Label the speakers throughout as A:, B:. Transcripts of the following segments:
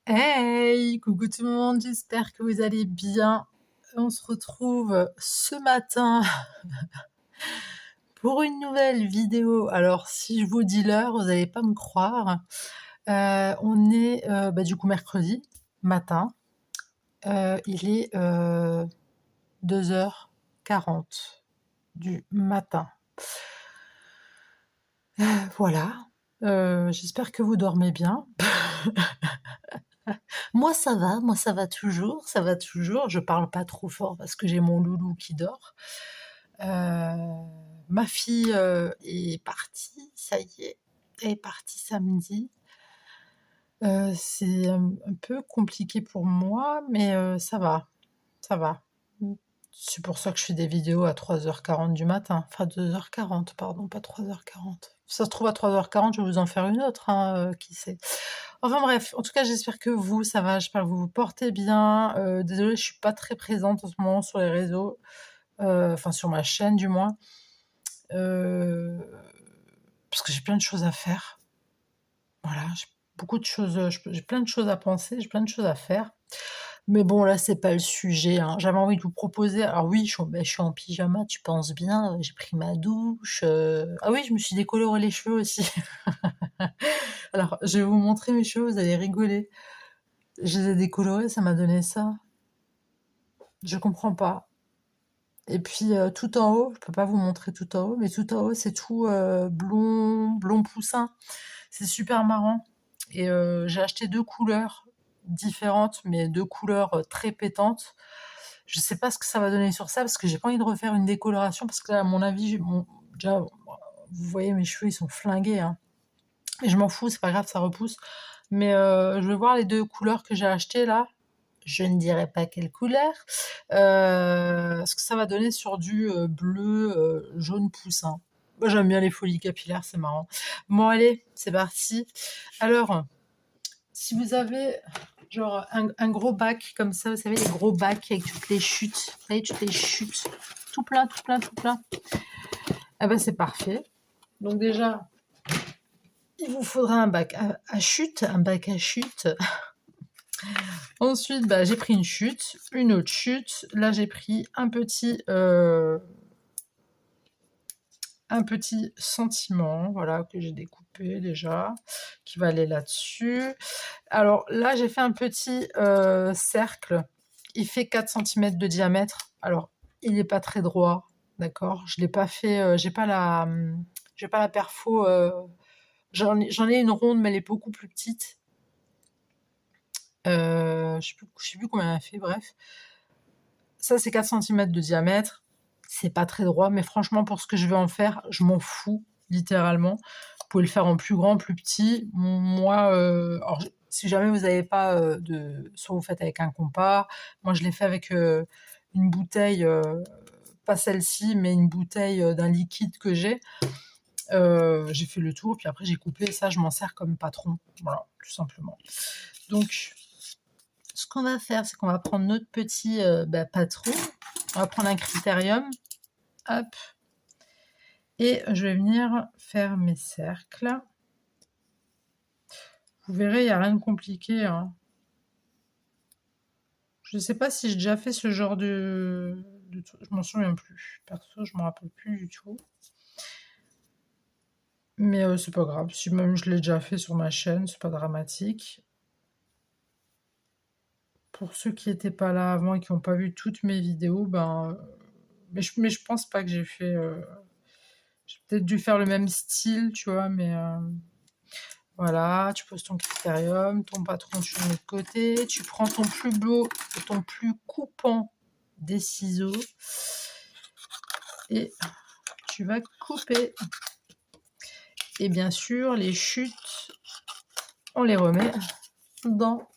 A: Hey! Coucou tout le monde, j'espère que vous allez bien. On se retrouve ce matin pour une nouvelle vidéo. Alors si je vous dis l'heure, vous allez pas me croire. On est, du coup mercredi matin. Il est, 2h40 du matin. Voilà, j'espère que vous dormez bien. Moi ça va toujours, ça va toujours. Je parle pas trop fort parce que j'ai mon loulou qui dort. Ma fille, est partie, ça y est, elle est partie samedi. C'est un peu compliqué pour moi, mais ça va, ça va. Mmh. C'est pour ça que je fais des vidéos à 3h40 du matin, enfin 2h40 pardon, pas 3h40. Ça se trouve à 3h40, je vais vous en faire une autre, hein, qui sait? Enfin bref, en tout cas j'espère que vous, ça va, j'espère que vous vous portez bien. Désolée, je suis pas très présente en ce moment sur les réseaux, enfin sur ma chaîne du moins. Heu, Parce que j'ai plein de choses à faire. Voilà, j'ai beaucoup de choses, j'ai plein de choses à penser, j'ai plein de choses à faire. Mais bon, là, c'est pas le sujet, hein. J'avais envie de vous proposer alors oui, je suis en pyjama, tu penses bien, j'ai pris ma douche, ah oui, je me suis décoloré les cheveux aussi. Alors, je vais vous montrer mes cheveux, vous allez rigoler. Je les ai décolorés, ça m'a donné ça. Je comprends pas. Et puis, tout en haut, je peux pas vous montrer tout en haut, mais tout en haut, c'est tout, blond poussin. C'est super marrant et j'ai acheté 2 couleurs différentes, mais 2 couleurs, très pétantes. Je sais pas ce que ça va donner sur ça parce que j'ai pas envie de refaire une décoloration parce que là, à mon avis, j'ai mon déjà, vous voyez mes cheveux, ils sont flingués, hein, et je m'en fous, c'est pas grave, ça repousse. Mais je vais voir les 2 couleurs que j'ai achetées là. Je ne dirai pas quelle couleur, ce que ça va donner sur du, bleu, jaune poussin. Moi, j'aime bien les folies capillaires, c'est marrant. Bon allez, c'est parti. Alors, si vous avez genre un gros bac comme ça, vous savez les gros bacs avec toutes les chutes, vous voyez toutes les chutes, tout plein, tout plein, tout plein. Ah bah, c'est parfait. Donc déjà, il vous faudra un bac à chute, un bac à chute. Ensuite, bah, j'ai pris une chute, une autre chute. Là, j'ai pris un petit sentiment, voilà, que j'ai découpé déjà, qui va aller là-dessus. Alors là, j'ai fait un petit cercle. Il fait 4 centimètres de diamètre. Alors, il n'est pas très droit, d'accord. Je l'ai pas fait, j'ai pas la perfo. J'en ai une ronde, mais elle est beaucoup plus petite. Je sais plus combien elle fait, bref. Ça, c'est 4 centimètres de diamètre. C'est pas très droit, mais franchement, pour ce que je vais en faire, je m'en fous, littéralement. Vous pouvez le faire en plus grand, plus petit. Moi, alors, si jamais vous n'avez pas soit vous faites avec un compas. Moi, je l'ai fait avec une bouteille, pas celle-ci, mais une bouteille d'un liquide que j'ai. J'ai fait le tour, puis après, j'ai coupé. Ça, je m'en sers comme patron. Voilà, tout simplement. Donc, ce qu'on va faire, c'est qu'on va prendre notre petit patron. On va prendre un critérium. Hop. Et je vais venir faire mes cercles. Vous verrez, il n'y a rien de compliqué, hein. Je ne sais pas si j'ai déjà fait ce genre de truc. Je m'en souviens plus. Perso, je ne me rappelle plus du tout. Mais c'est pas grave. Si même je l'ai déjà fait sur ma chaîne, c'est pas dramatique. Pour ceux qui n'étaient pas là avant et qui n'ont pas vu toutes mes vidéos, mais je pense pas que j'ai fait. J'ai peut-être dû faire le même style, tu vois, mais voilà, tu poses ton critérium, ton patron tu le mets de côté, tu prends ton plus beau, ton plus coupant des ciseaux et tu vas couper. Et bien sûr, les chutes, on les remet dans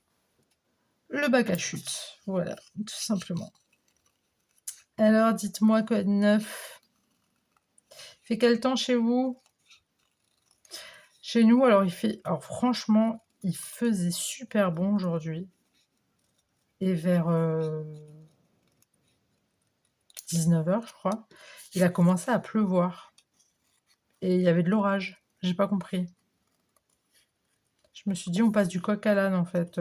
A: le bac à chute. Voilà, tout simplement. Alors, dites-moi quoi de neuf? Il fait quel temps chez vous? Chez nous, alors il fait... Alors franchement, il faisait super bon aujourd'hui. Et vers 19h, je crois, il a commencé à pleuvoir. Et il y avait de l'orage. J'ai pas compris. Je me suis dit, on passe du coq à l'âne, en fait.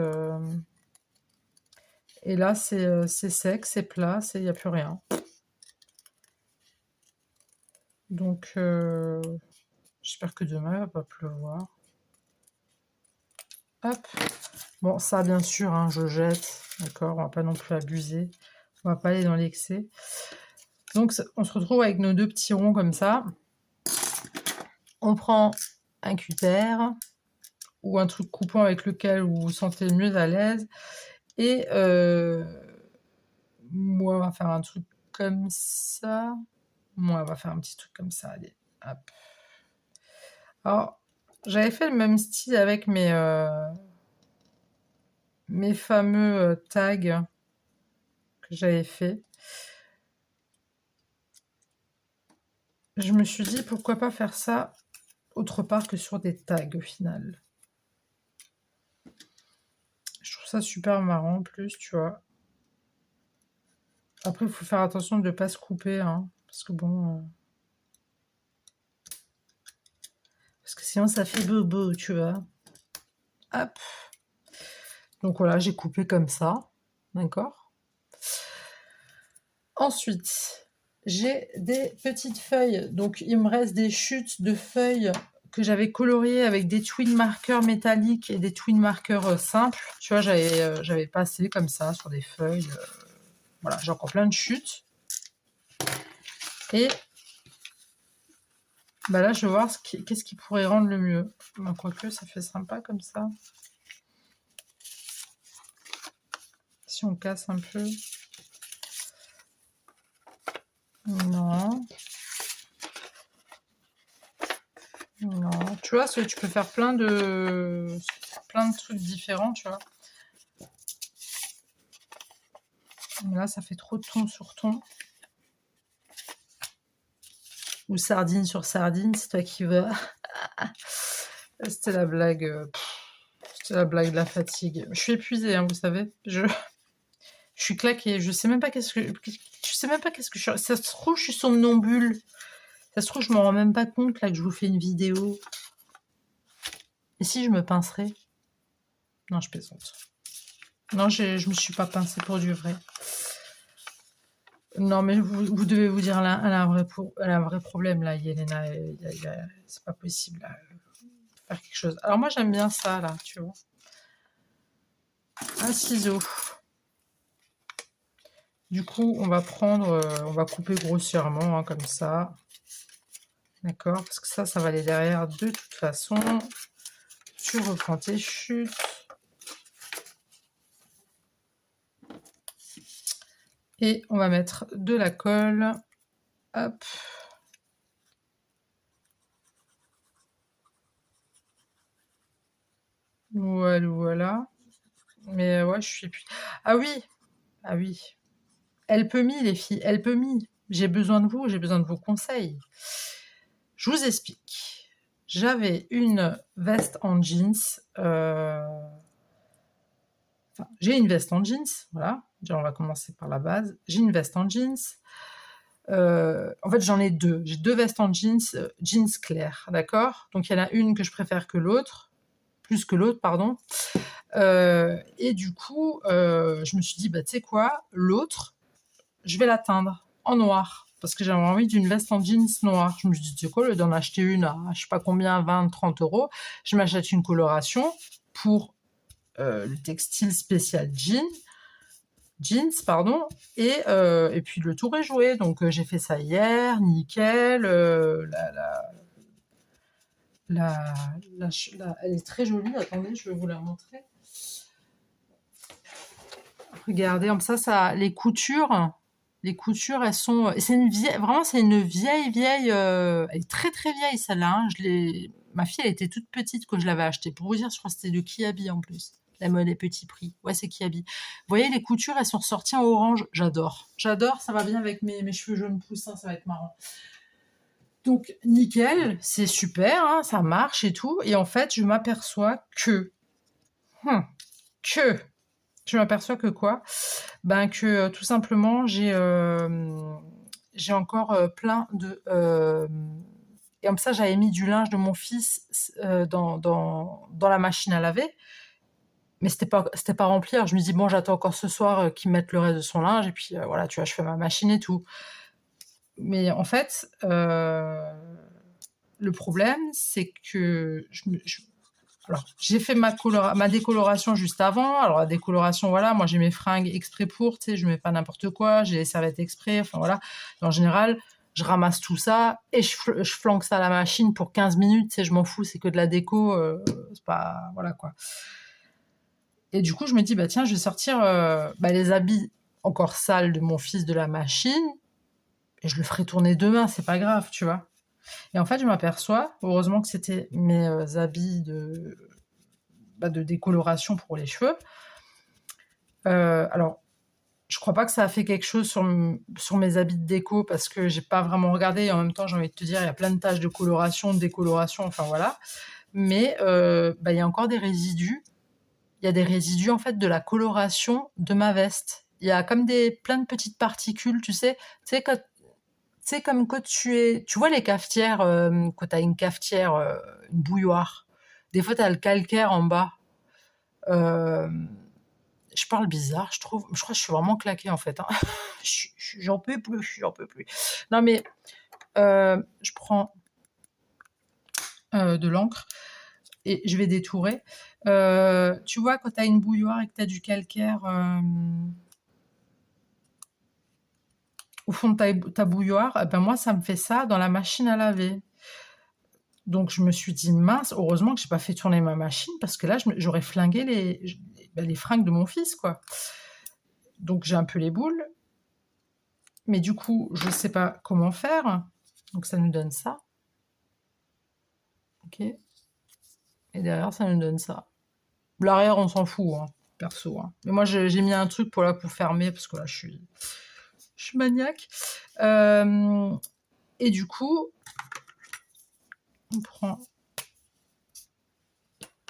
A: Et là, c'est sec, c'est plat, il n'y a plus rien. Donc, j'espère que demain, il va pas pleuvoir. Hop. Bon, ça, bien sûr, hein, je jette. D'accord, on va pas non plus abuser. On va pas aller dans l'excès. Donc, on se retrouve avec nos 2 petits ronds comme ça. On prend un cutter ou un truc coupant avec lequel vous vous sentez mieux à l'aise. Et moi, on va faire un truc comme ça. Moi, on va faire un petit truc comme ça. Allez, hop. Alors, j'avais fait le même style avec mes fameux tags que j'avais fait. Je me suis dit, pourquoi pas faire ça autre part que sur des tags au final. Je trouve ça super marrant en plus, tu vois. Après, il faut faire attention de ne pas se couper, hein, parce que bon... parce que sinon, ça fait bobo, tu vois. Hop. Donc voilà, j'ai coupé comme ça, d'accord. Ensuite, j'ai des petites feuilles. Donc, il me reste des chutes de feuilles que j'avais coloriées avec des twin markers métalliques et des twin markers simples. Tu vois, j'avais passé comme ça sur des feuilles. Voilà, j'ai encore plein de chutes. Et bah là, je vais voir qu'est-ce qui pourrait rendre le mieux. Bah, quoique, ça fait sympa comme ça. Si on casse un peu. Non. Non. Tu vois, tu peux faire plein de trucs différents, tu vois. Mais là, ça fait trop de ton sur ton. Ou sardine sur sardine, c'est toi qui vas. C'était la blague. C'était la blague de la fatigue. Je suis épuisée, hein, vous savez. Je suis claquée. Je sais même pas qu'est-ce que. Je sais même pas qu'est-ce que je suis. Ça se trouve, je suis somnambule. Ça se trouve, je m'en rends même pas compte là que je vous fais une vidéo. Et si je me pincerais? Non, je plaisante. Non, je me suis pas pincée pour du vrai. Non, mais vous devez vous dire, elle a un vrai problème là, Yelena. C'est pas possible là, faire quelque chose. Alors moi, j'aime bien ça là, tu vois. Un ciseau. Du coup, on va couper grossièrement hein, comme ça. D'accord? Parce que ça va aller derrière de toute façon. Tu reprends tes chutes. Et on va mettre de la colle. Hop. Voilà, voilà. Mais ouais, je suis plus... Ah oui. Ah oui. Help-me, les filles. Help-me. J'ai besoin de vous. J'ai besoin de vos conseils. Je vous explique. J'avais une veste en jeans. Enfin, j'ai une veste en jeans. Voilà. Déjà, on va commencer par la base. J'ai une veste en jeans. En fait, j'en ai 2. J'ai 2 vestes en jeans, jeans clairs, d'accord? Donc, il y en a une que je préfère que l'autre, plus que l'autre, pardon. Et du coup, je me suis dit, bah, tu sais quoi? L'autre, je vais la teindre en noir. Parce que j'avais envie d'une veste en jeans noire. Je me suis dit, tu sais quoi, au lieu d'en acheter une à, je sais pas combien, 20, 30 euros, je m'achète une coloration pour le textile spécial jeans, pardon, et puis le tour est joué. Donc j'ai fait ça hier, nickel. Elle est très jolie. Attendez, je vais vous la montrer. Regardez, comme ça, les coutures, elles sont. C'est une vieille, vraiment, c'est une vieille. Elle est très très vieille celle-là. Hein. Ma fille, elle était toute petite quand je l'avais achetée. Pour vous dire, je crois que c'était de Kiabi en plus. La mode est petit prix. Ouais, c'est Kiabi. Vous voyez, les coutures, elles sont ressorties en orange. J'adore. J'adore, ça va bien avec mes cheveux jaunes poussins, ça va être marrant. Donc, nickel, c'est super, hein, ça marche et tout. Et en fait, je m'aperçois que... Je m'aperçois que quoi? Ben que tout simplement, j'ai encore plein Et comme ça, j'avais mis du linge de mon fils dans la machine à laver, mais c'était pas rempli. Alors je me dis, bon, j'attends encore ce soir qu'il mette le reste de son linge, et puis voilà, tu vois, je fais ma machine et tout. Mais en fait, le problème, c'est que alors, j'ai fait ma décoloration juste avant. Alors, la décoloration, voilà, moi j'ai mes fringues exprès pour, tu sais, je mets pas n'importe quoi, j'ai les serviettes exprès, enfin voilà. En général, je ramasse tout ça et je flanque ça à la machine pour 15 minutes, tu sais, je m'en fous, c'est que de la déco, c'est pas. Voilà quoi. Et du coup, je me dis, bah tiens, je vais sortir les habits encore sales de mon fils de la machine et je le ferai tourner demain, c'est pas grave, tu vois. Et en fait, je m'aperçois, heureusement que c'était mes habits de décoloration pour les cheveux. Alors, je crois pas que ça a fait quelque chose sur mes habits de déco parce que j'ai pas vraiment regardé et en même temps, j'ai envie de te dire, il y a plein de taches de coloration, de décoloration, enfin voilà. Mais il y a encore des résidus. Il y a des résidus en fait de la coloration de ma veste. Il y a comme plein de petites particules, tu sais comme quand tu vois les cafetières, quand tu as une cafetière, une bouilloire, des fois tu as le calcaire en bas. Je parle bizarre, je trouve. Je crois que je suis vraiment claquée en fait. Hein. J'en peux plus, j'en peux plus. Non mais je prends de l'encre et je vais détourer. Tu vois, quand tu as une bouilloire et que tu as du calcaire au fond de ta bouilloire, moi ça me fait ça dans la machine à laver. Donc je me suis dit mince, heureusement que j'ai pas fait tourner ma machine parce que là j'aurais flingué les fringues de mon fils quoi. Donc j'ai un peu les boules, mais du coup je sais pas comment faire. Donc ça nous donne ça, ok. Et derrière ça nous donne ça. L'arrière on s'en fout, hein, perso. Hein. Mais moi j'ai mis un truc pour fermer parce que là je suis maniaque. Et du coup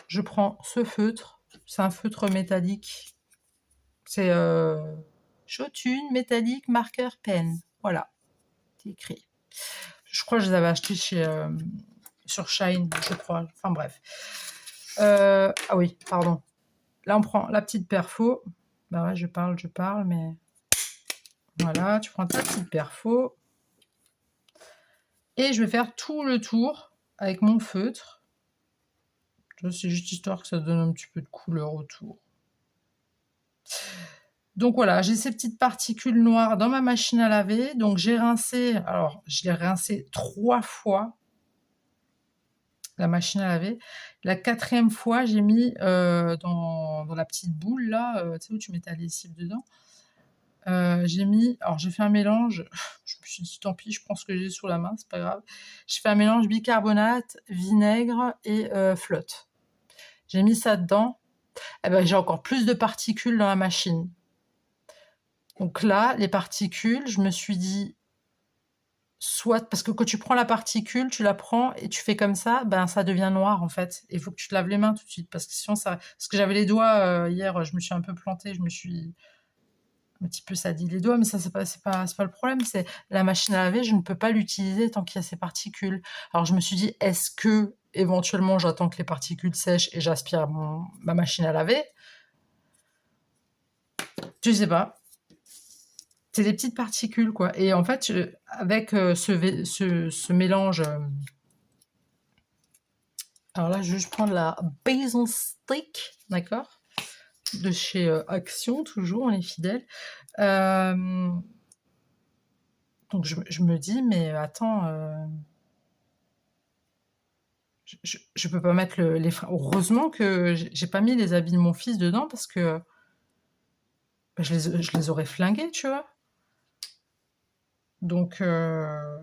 A: je prends ce feutre. C'est un feutre métallique. C'est Chotune métallique marqueur pen. Voilà, c'est écrit. Je crois que je les avais achetés sur Shine, je crois. Enfin bref. Ah oui, pardon. Là, on prend la petite perfo. Bah ouais, je parle, mais... Voilà, tu prends ta petite perfo. Et je vais faire tout le tour avec mon feutre. C'est juste histoire que ça donne un petit peu de couleur autour. Donc voilà, j'ai ces petites particules noires dans ma machine à laver. Donc j'ai rincé, alors je l'ai rincé 3 fois, la machine à laver. La 4e fois, j'ai mis dans la petite boule là, tu sais où tu mets ta lessive dedans. J'ai fait un mélange, je me suis dit tant pis, je prends ce que j'ai sur la main, c'est pas grave. J'ai fait un mélange bicarbonate, vinaigre et flotte. J'ai mis ça dedans. J'ai encore plus de particules dans la machine. Donc là, les particules, je me suis dit, soit parce que quand tu prends la particule, tu la prends et tu fais comme ça, ça devient noir en fait. Il faut que tu te laves les mains tout de suite parce que sinon ça. Parce que j'avais les doigts hier, je me suis un peu plantée, je me suis un petit peu sadi les doigts, mais ça c'est pas le problème. C'est la machine à laver, je ne peux pas l'utiliser tant qu'il y a ces particules. Alors je me suis dit, est-ce que éventuellement j'attends que les particules sèchent et j'aspire ma machine à laver? Je sais pas. C'est des petites particules, quoi. Et en fait, avec ce mélange... alors là, je prends de la Basil Stick, d'accord, de chez Action, toujours, on est fidèle. Donc, je me dis, mais attends... je peux pas mettre les fringues. Heureusement que j'ai pas mis les habits de mon fils dedans parce que je les aurais flingués, tu vois. Donc, elle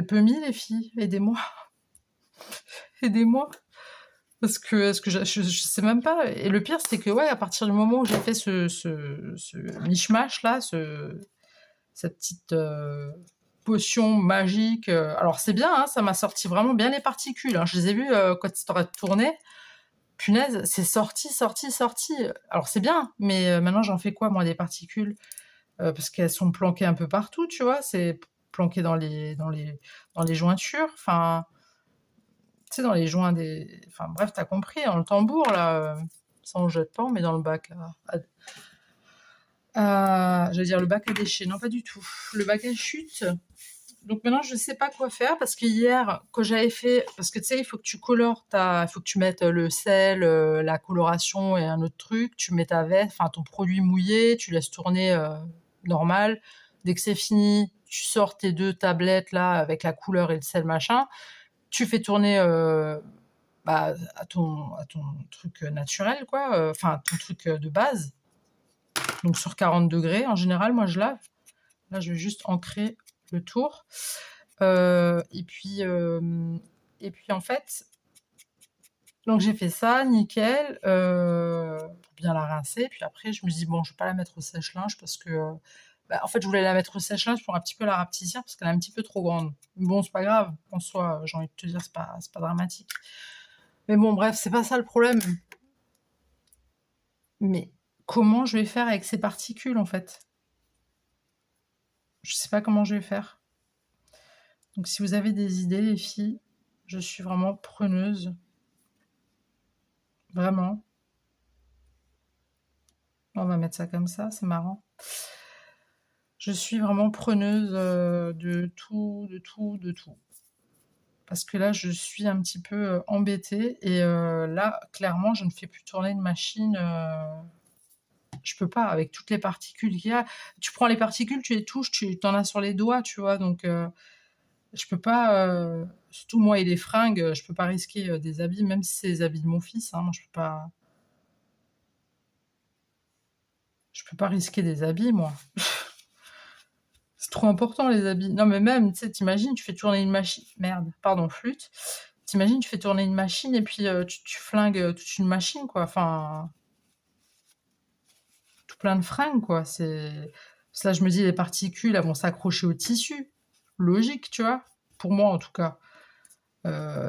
A: peut mis les filles, aidez-moi. Aidez-moi. Parce que je sais même pas. Et le pire, c'est que, ouais, à partir du moment où j'ai fait ce mishmash là, cette petite potion magique, alors c'est bien, hein, ça m'a sorti vraiment bien les particules. Hein. Je les ai vues quand tu t'aurais tourné. Punaise, c'est sorti. Alors c'est bien, mais maintenant j'en fais quoi, moi, des particules parce qu'elles sont planquées un peu partout, tu vois. C'est planqué dans les jointures, enfin, tu sais, dans les joints des... Enfin bref, t'as compris, dans le tambour, là, ça on jette pas, on met dans le bac j'allais dire le bac à déchets, non pas du tout, le bac à chute. Donc maintenant, je sais pas quoi faire parce que hier, quand j'avais fait, parce que tu sais, il faut que tu colores il faut que tu mettes le sel, la coloration et un autre truc. Tu mets ta veste, enfin ton produit mouillé, tu laisses tourner normal. Dès que c'est fini, tu sors tes 2 tablettes là avec la couleur et le sel machin. Tu fais tourner à ton truc naturel quoi, enfin ton truc de base. Donc sur 40 degrés, en général, moi je lave. Là, je vais juste ancrer le tour. Et puis en fait, donc j'ai fait ça, nickel, pour bien la rincer. Puis après, je me dis bon, je vais pas la mettre au sèche-linge parce que, en fait, je voulais la mettre au sèche-linge pour un petit peu la rapetisser parce qu'elle est un petit peu trop grande. Bon, c'est pas grave, en soi, j'ai envie de te dire, c'est pas dramatique. Mais bon, bref, c'est pas ça le problème. Mais comment je vais faire avec ces particules, en fait? Je sais pas comment je vais faire. Donc si vous avez des idées, les filles, je suis vraiment preneuse. Vraiment. On va mettre ça comme ça, c'est marrant. Je suis vraiment preneuse de tout, de tout, de tout. Parce que là, je suis un petit peu embêtée. Et là, clairement, je ne fais plus tourner une machine. Je peux pas, avec toutes les particules qu'il y a. Tu prends les particules, tu les touches, tu t'en as sur les doigts, tu vois. Donc, je peux pas... surtout moi et les fringues, je peux pas risquer des habits, même si c'est les habits de mon fils. Hein, moi, je peux pas risquer des habits, moi. C'est trop important, les habits. Non, mais même, tu sais, t'imagines, tu fais tourner une machine. Merde, pardon, flûte. T'imagines, tu fais tourner une machine et puis tu flingues toute une machine, quoi. Enfin, tout plein de fringues, quoi. Parce que là, je me dis, les particules, elles vont s'accrocher au tissu. Logique, tu vois. Pour moi, en tout cas.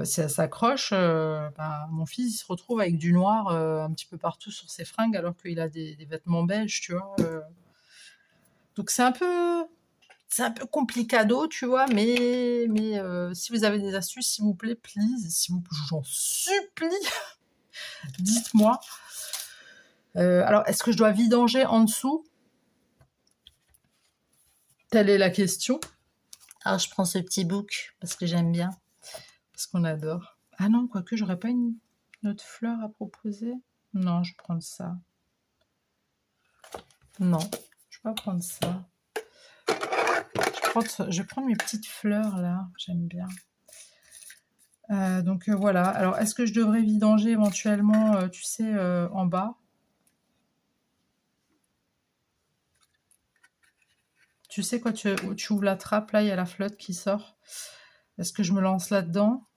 A: Si elles s'accrochent, mon fils, il se retrouve avec du noir un petit peu partout sur ses fringues alors qu'il a des vêtements belges, tu vois. Donc, c'est un peu complicado, tu vois, mais si vous avez des astuces, s'il vous plaît, please, j'en supplie, dites-moi. Alors, est-ce que je dois vidanger en dessous? Telle est la question. Alors, je prends ce petit book parce que j'aime bien, parce qu'on adore. Ah non, quoique, j'aurais pas une autre fleur à proposer. Non, je vais prendre ça. Non, je vais pas prendre ça. Je vais prendre mes petites fleurs, là. J'aime bien. Donc voilà. Alors, est-ce que je devrais vidanger éventuellement, tu sais, en bas? Tu sais, quand tu ouvres la trappe, là, il y a la flotte qui sort. Est-ce que je me lance là-dedans?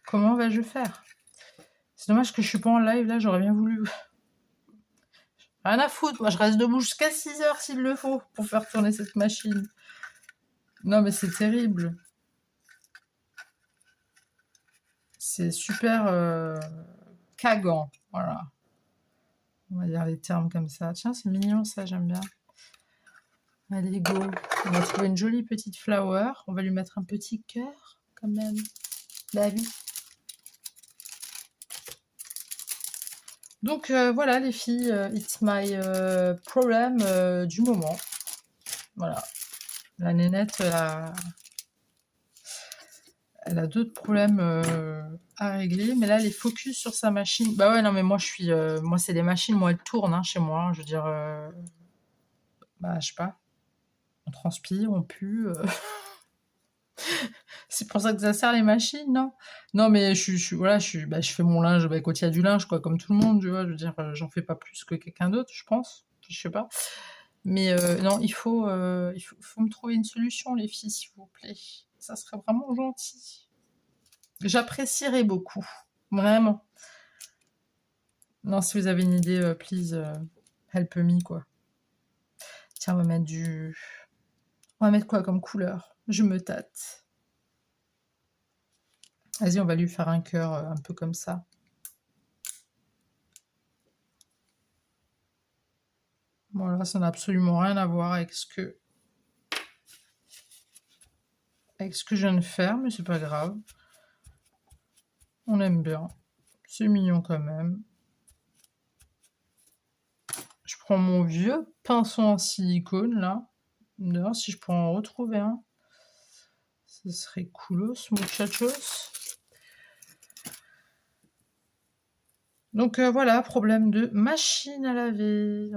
A: Comment vais-je faire? C'est dommage que je suis pas en live, là, j'aurais bien voulu. Rien à foutre, moi je reste debout jusqu'à 6 heures s'il le faut pour faire tourner cette machine. Non, mais c'est terrible. C'est super cagant, voilà. On va dire les termes comme ça. Tiens, c'est mignon ça, j'aime bien. Allez, go. On va trouver une jolie petite flower. On va lui mettre un petit cœur, quand même. Bah oui. Donc voilà les filles, it's my problem du moment. Voilà. La nénette, elle a d'autres problèmes à régler, mais là, elle est focus sur sa machine. Bah ouais, non, mais moi, moi, c'est des machines, moi, elles tournent hein, chez moi. Je veux dire, je sais pas, on transpire, on pue. C'est pour ça que ça sert les machines, non? Non, mais voilà, je fais mon linge quand il y a du linge, quoi, comme tout le monde, tu vois. Je veux dire, j'en fais pas plus que quelqu'un d'autre, je pense. Je sais pas. Mais non, il faut me trouver une solution, les filles, s'il vous plaît. Ça serait vraiment gentil. J'apprécierais beaucoup. Vraiment. Non, si vous avez une idée, please, help me, quoi. Tiens, on va mettre quoi comme couleur? Je me tâte. Vas-y, on va lui faire un cœur un peu comme ça. Voilà. Voilà, ça n'a absolument rien à voir avec ce que je viens de faire, mais c'est pas grave. On aime bien. C'est mignon quand même. Je prends mon vieux pinceau en silicone, là. D'ailleurs, si je pourrais en retrouver un, ce serait coolos, muchachos. Donc voilà, problème de machine à laver.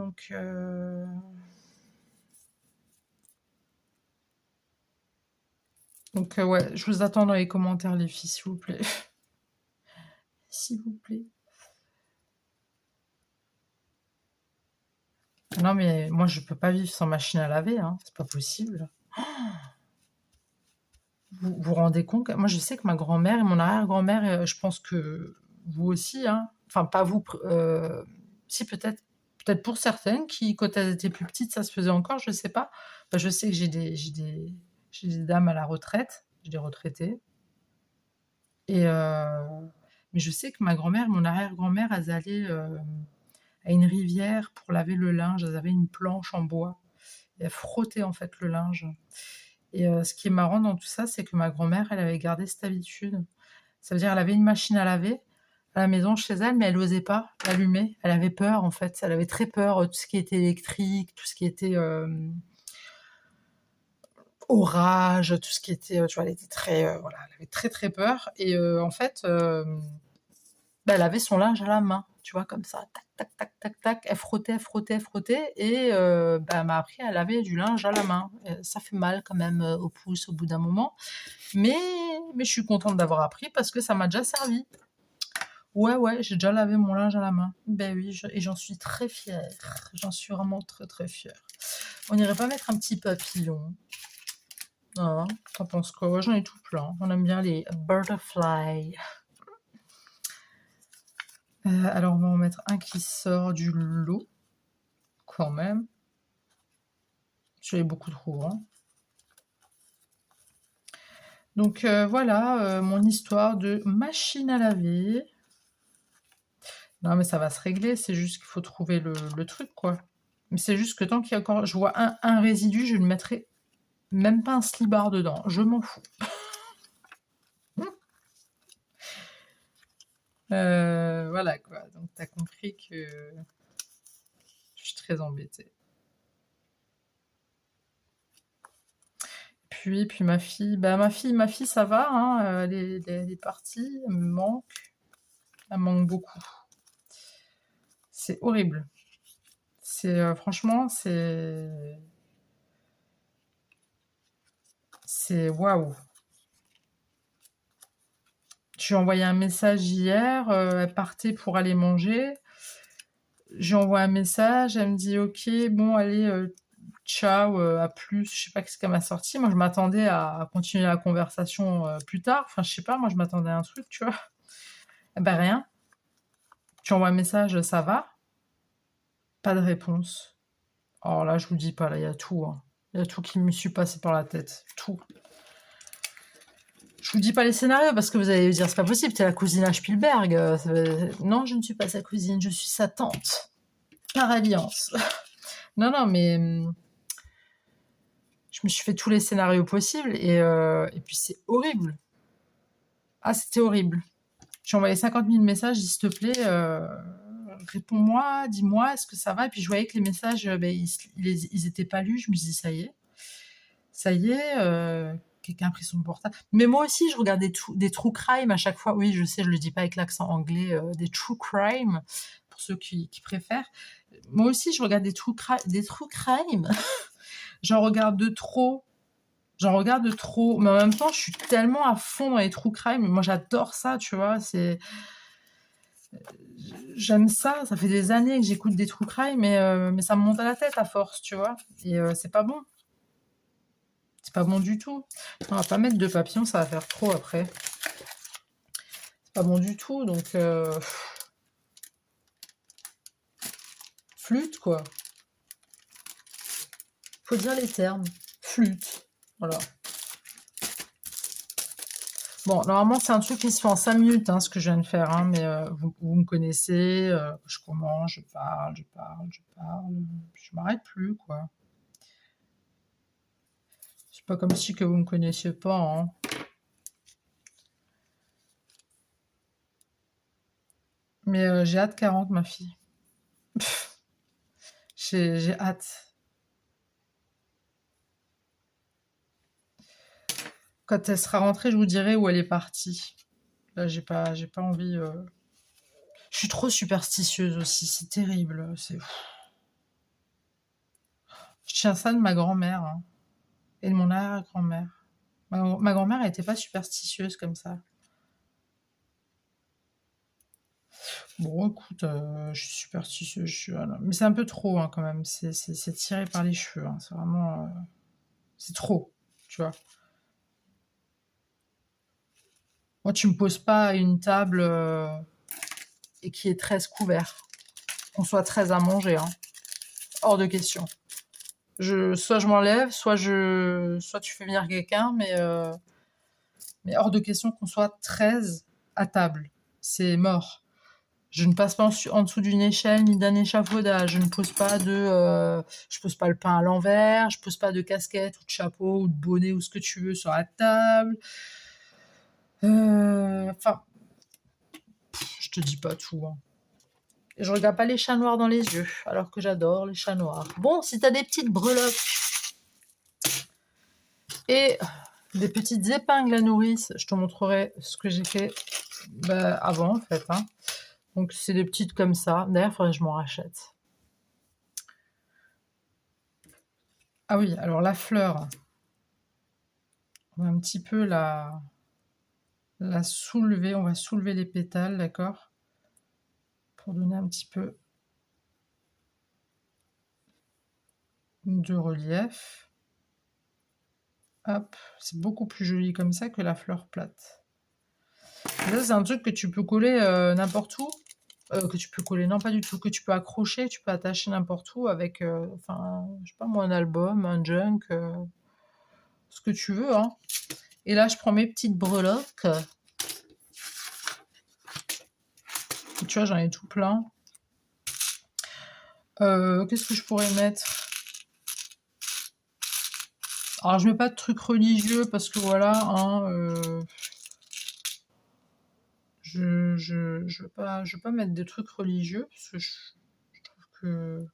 A: Donc ouais, je vous attends dans les commentaires, les filles, s'il vous plaît. S'il vous plaît. Non, mais moi, je peux pas vivre sans machine à laver, hein. C'est pas possible. Vous vous rendez compte? Moi, je sais que ma grand-mère et mon arrière-grand-mère, je pense que vous aussi, hein. Enfin, pas vous, si peut-être pour certaines qui, quand elles étaient plus petites, ça se faisait encore, je sais pas. Bah, je sais que j'ai des dames à la retraite, j'ai des retraités et mais je sais que ma grand-mère et mon arrière-grand-mère, elles allaient, à une rivière pour laver le linge. Elles avaient une planche en bois et elles frottaient, en fait, le linge. Et ce qui est marrant dans tout ça, c'est que ma grand-mère, elle avait gardé cette habitude. Ça veut dire, elle avait une machine à laver à la maison chez elle, mais elle osait pas l'allumer. Elle avait peur, en fait. Elle avait très peur, tout ce qui était électrique, tout ce qui était orage, tout ce qui était, tu vois, elle était très, voilà, elle avait très, très peur. Et en fait, bah, elle avait son linge à la main, tu vois, comme ça, tac, tac, tac, tac, tac. Elle frottait, elle frottait, elle frottait, et bah, elle m'a appris à laver du linge à la main. Ça fait mal quand même au pouce au bout d'un moment, mais je suis contente d'avoir appris parce que ça m'a déjà servi. Ouais, ouais, j'ai déjà lavé mon linge à la main. Ben oui, et j'en suis très fière. J'en suis vraiment très, très fière. On n'irait pas mettre un petit papillon? Hein, t'en penses quoi? Ouais, j'en ai tout plein. On aime bien les butterflies. Alors, on va en mettre un qui sort du lot, quand même. J'avais beaucoup trop, hein. Donc voilà, mon histoire de machine à laver. Non, mais ça va se régler, c'est juste qu'il faut trouver le truc, quoi. Mais c'est juste que tant qu'il y a encore, je vois un résidu, je ne mettrai même pas un slibard dedans. Je m'en fous. Voilà, quoi. Donc, t'as compris que je suis très embêtée. Puis ma fille, bah ma fille, ça va, hein, elle est partie, elle me manque. Elle manque beaucoup. C'est horrible. C'est franchement, c'est waouh. Je lui ai envoyé un message hier, elle partait pour aller manger. Je lui envoie un message, elle me dit ok, bon allez, ciao, à plus. Je sais pas ce qu'elle m'a sorti. Moi, je m'attendais à continuer la conversation plus tard. Enfin, je sais pas, moi, je m'attendais à un truc, tu vois. Eh ben rien. Tu envoies un message, ça va? Pas de réponse. Alors là, je vous dis pas, là, il y a tout, hein. Il y a tout qui me suis passé par la tête. Tout. Je vous dis pas les scénarios parce que vous allez me dire c'est pas possible, t'es la cousine à Spielberg. Non, je ne suis pas sa cousine, je suis sa tante. Par alliance. Non, non, mais je me suis fait tous les scénarios possibles et puis c'est horrible. Ah, c'était horrible. J'ai envoyé 50 000 messages, dit s'il te plaît, réponds-moi, dis-moi, est-ce que ça va? Et puis je voyais que les messages, ils étaient pas lus. Je me suis dit ça y est, quelqu'un a pris son portable. Mais moi aussi, je regarde des true crime à chaque fois. Oui, je sais, je le dis pas avec l'accent anglais, des true crime, pour ceux qui préfèrent. Moi aussi, je regarde des true crime. J'en regarde de trop. J'en regarde trop. Mais en même temps, je suis tellement à fond dans les true crime. Moi, j'adore ça, tu vois. J'aime ça. Ça fait des années que j'écoute des true crime, mais ça me monte à la tête à force, tu vois. Et c'est pas bon. C'est pas bon du tout. On va pas mettre de papillons, ça va faire trop après. C'est pas bon du tout, donc flûte quoi. Faut dire les termes. Flûte. Voilà. Bon, normalement, c'est un truc qui se fait en 5 minutes, hein, ce que je viens de faire, hein, mais vous me connaissez, je commence, je parle, je parle, je parle, je m'arrête plus, quoi. C'est pas comme si que vous me connaissiez pas, hein. Mais j'ai hâte 40, ma fille. J'ai hâte. Quand elle sera rentrée, je vous dirai où elle est partie. Là, j'ai pas envie. Je suis trop superstitieuse aussi, c'est terrible. Je tiens ça de ma grand-mère, hein, et de mon arrière-grand-mère. Ma grand-mère, elle était pas superstitieuse comme ça. Bon, écoute, je suis superstitieuse, voilà. Mais c'est un peu trop, hein, quand même. C'est tiré par les cheveux, hein. C'est vraiment, c'est trop, tu vois. Moi, tu me poses pas à une table et qui est 13 couverts, qu'on soit 13 à manger, hein. Hors de question. Soit je m'enlève, soit tu fais venir quelqu'un, mais hors de question qu'on soit 13 à table. C'est mort. Je ne passe pas en dessous d'une échelle ni d'un échafaudage. Je pose pas le pain à l'envers. Je pose pas de casquette ou de chapeau ou de bonnet ou ce que tu veux sur la table. Enfin, je te dis pas tout, hein. Et je regarde pas les chats noirs dans les yeux, alors que j'adore les chats noirs. Bon, si t'as des petites breloques et des petites épingles à nourrice, je te montrerai ce que j'ai fait avant, en fait, hein. Donc, c'est des petites comme ça. D'ailleurs, il faudrait que je m'en rachète. Ah oui, alors la fleur, on va un petit peu la soulever. On va soulever les pétales, d'accord? Pour donner un petit peu de relief. Hop, c'est beaucoup plus joli comme ça que la fleur plate. Et ça, c'est un truc que tu peux coller n'importe où. Que tu peux coller, non pas du tout, que tu peux accrocher, tu peux attacher n'importe où avec, enfin, je sais pas moi, un album, un junk, ce que tu veux, hein. Et là, je prends mes petites breloques. Tu vois, j'en ai tout plein. Qu'est-ce que je pourrais mettre? Alors, je mets pas de trucs religieux parce que voilà, hein, je veux pas mettre des trucs religieux parce que je trouve que.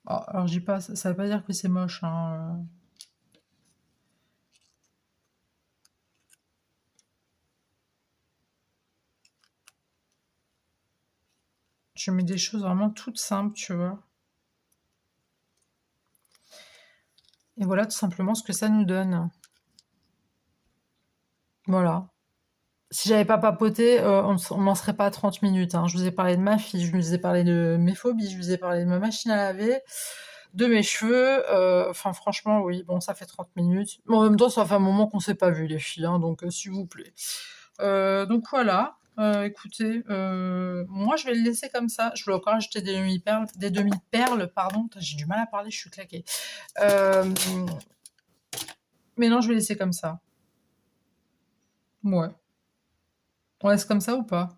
A: Ah, alors, je dis pas, ça veut pas dire que c'est moche, hein. Je mets des choses vraiment toutes simples, tu vois. Et voilà tout simplement ce que ça nous donne. Voilà. Si j'avais pas papoté, on n'en serait pas à 30 minutes, hein. Je vous ai parlé de ma fille, je vous ai parlé de mes phobies, je vous ai parlé de ma machine à laver, de mes cheveux. Enfin, franchement, oui, bon, ça fait 30 minutes. Mais en même temps, ça fait un moment qu'on s'est pas vu, les filles, hein, donc s'il vous plaît. Donc voilà. Écoutez, moi je vais le laisser comme ça. Je voulais encore acheter des demi-perles, pardon. Putain, j'ai du mal à parler, je suis claquée. Mais non, je vais laisser comme ça. Ouais. On laisse comme ça ou pas?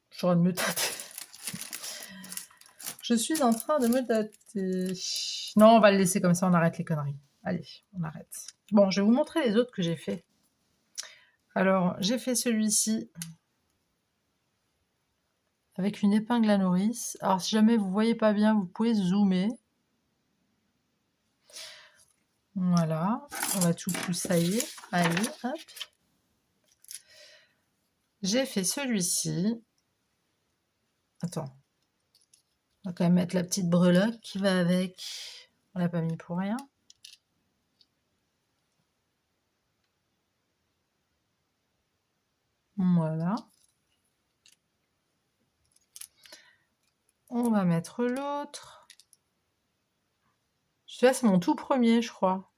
A: Je suis en train de me tâter. Je suis en train de me tâter. Non, on va le laisser comme ça, on arrête les conneries. Allez, on arrête. Bon, je vais vous montrer les autres que j'ai fait. Alors, j'ai fait celui-ci avec une épingle à nourrice. Alors, si jamais vous voyez pas bien, vous pouvez zoomer. Voilà, on va tout poussailler. Allez, hop. J'ai fait celui-ci. Attends. On va quand même mettre la petite breloque qui va avec. On l'a pas mis pour rien. Voilà. On va mettre l'autre. Celui-là, c'est mon tout premier, je crois.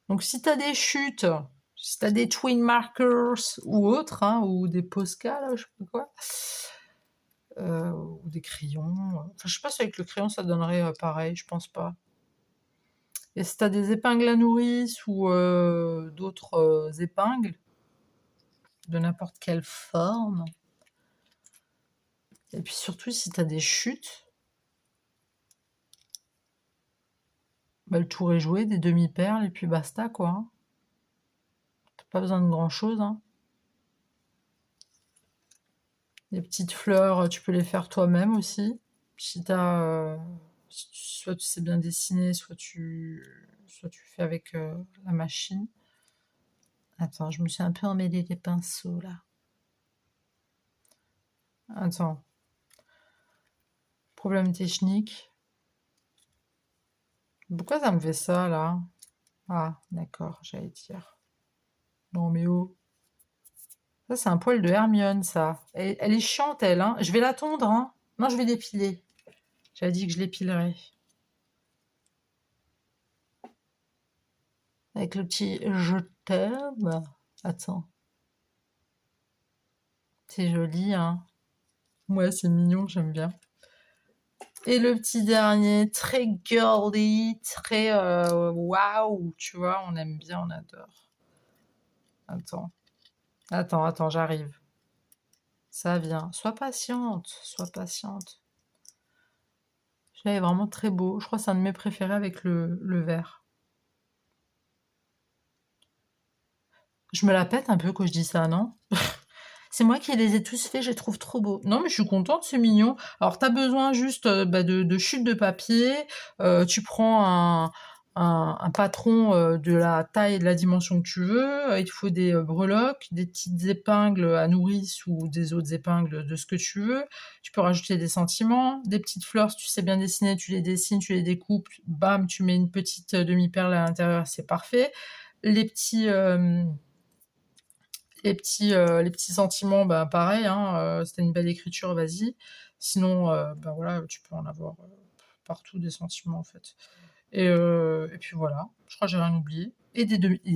A: Donc, si tu as des chutes, si tu as des twin markers ou autres, hein, ou des Posca, là, je sais pas quoi, ou des crayons, enfin, je sais pas si avec le crayon ça donnerait, pareil, je pense pas. Et si tu as des épingles à nourrice ou d'autres, épingles de n'importe quelle forme et puis surtout si tu as des chutes, bah, le tour est joué, des demi-perles et puis basta quoi, hein. Tu pas besoin de grand chose, hein. Les petites fleurs, tu peux les faire toi-même aussi. Si soit tu sais bien dessiner, soit tu fais avec, la machine. Attends, je me suis un peu emmêlé les pinceaux là. Attends. Problème technique. Pourquoi ça me fait ça là? Ah, d'accord, j'allais dire. Non mais oh. Ça c'est un poil de Hermione ça. Elle est chiante elle, hein. Je vais la tondre, hein. Non, je vais l'épiler. J'avais dit que je l'épilerais. Avec le petit je t'aime. Attends. C'est joli, hein. Ouais, c'est mignon, j'aime bien. Et le petit dernier, très girly, très waouh, tu vois, on aime bien, on adore. Attends, attends, j'arrive. Ça vient. Sois patiente, sois patiente. Celui-là est vraiment très beau. Je crois que c'est un de mes préférés avec le vert. Je me la pète un peu quand je dis ça, non? C'est moi qui les ai tous faits, je les trouve trop beaux. Non, mais je suis contente, c'est mignon. Alors, tu as besoin juste de chutes de papier. Tu prends un patron de la taille et de la dimension que tu veux. Il te faut des breloques, des petites épingles à nourrice ou des autres épingles de ce que tu veux. Tu peux rajouter des sentiments, des petites fleurs, si tu sais bien dessiner, tu les dessines, tu les découpes. Bam, tu mets une petite demi-perle à l'intérieur, c'est parfait. Les petits... les petits sentiments, bah, pareil, hein, si tu une belle écriture, vas-y. Sinon, bah, voilà, tu peux en avoir, partout des sentiments, en fait. Et puis voilà, je crois que j'ai rien oublié. Et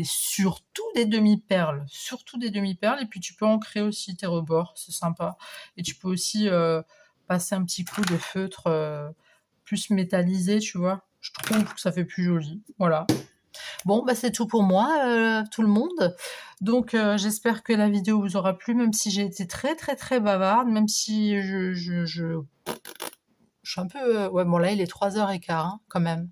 A: surtout des demi-perles, surtout des demi-perles et puis tu peux ancrer aussi tes rebords, c'est sympa. Et tu peux aussi, passer un petit coup de feutre, plus métallisé, tu vois? Je trouve que ça fait plus joli, voilà. Bon, bah, c'est tout pour moi, tout le monde. Donc, j'espère que la vidéo vous aura plu, même si j'ai été très, très, très bavarde, même si je suis un peu, ouais, bon là, il est 3h15, hein, quand même.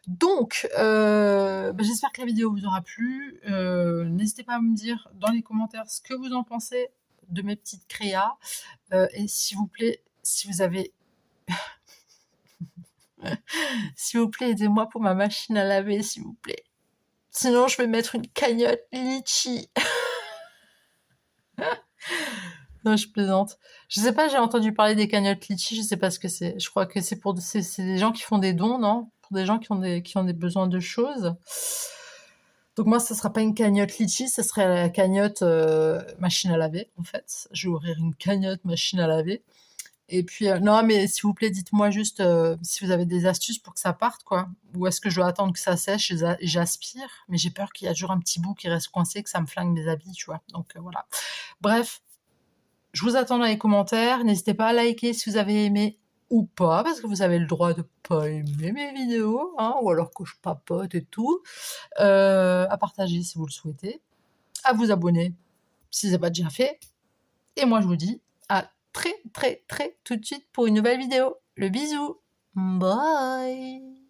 A: Donc, bah, j'espère que la vidéo vous aura plu. N'hésitez pas à me dire dans les commentaires ce que vous en pensez de mes petites créas. Et s'il vous plaît, si vous avez s'il vous plaît, aidez-moi pour ma machine à laver, s'il vous plaît. Sinon, je vais mettre une cagnotte litchi. Non, je plaisante. Je sais pas, j'ai entendu parler des cagnottes litchi, je sais pas ce que c'est. Je crois que c'est des gens qui font des dons, non? Pour des gens qui ont des besoins de choses. Donc moi, ça sera pas une cagnotte litchi, ça serait la cagnotte machine à laver, en fait. Je vais ouvrir une cagnotte machine à laver. Et puis, non, mais s'il vous plaît, dites-moi juste si vous avez des astuces pour que ça parte, quoi. Ou est-ce que je dois attendre que ça sèche et j'aspire? Mais j'ai peur qu'il y a toujours un petit bout qui reste coincé, que ça me flingue mes habits, tu vois. Donc voilà. Bref, je vous attends dans les commentaires. N'hésitez pas à liker si vous avez aimé ou pas, parce que vous avez le droit de pas aimer mes vidéos, hein, ou alors que je papote et tout. À partager si vous le souhaitez. À vous abonner si ce n'est pas déjà fait. Et moi, je vous dis à très, très, très tout de suite pour une nouvelle vidéo. Le bisou. Bye.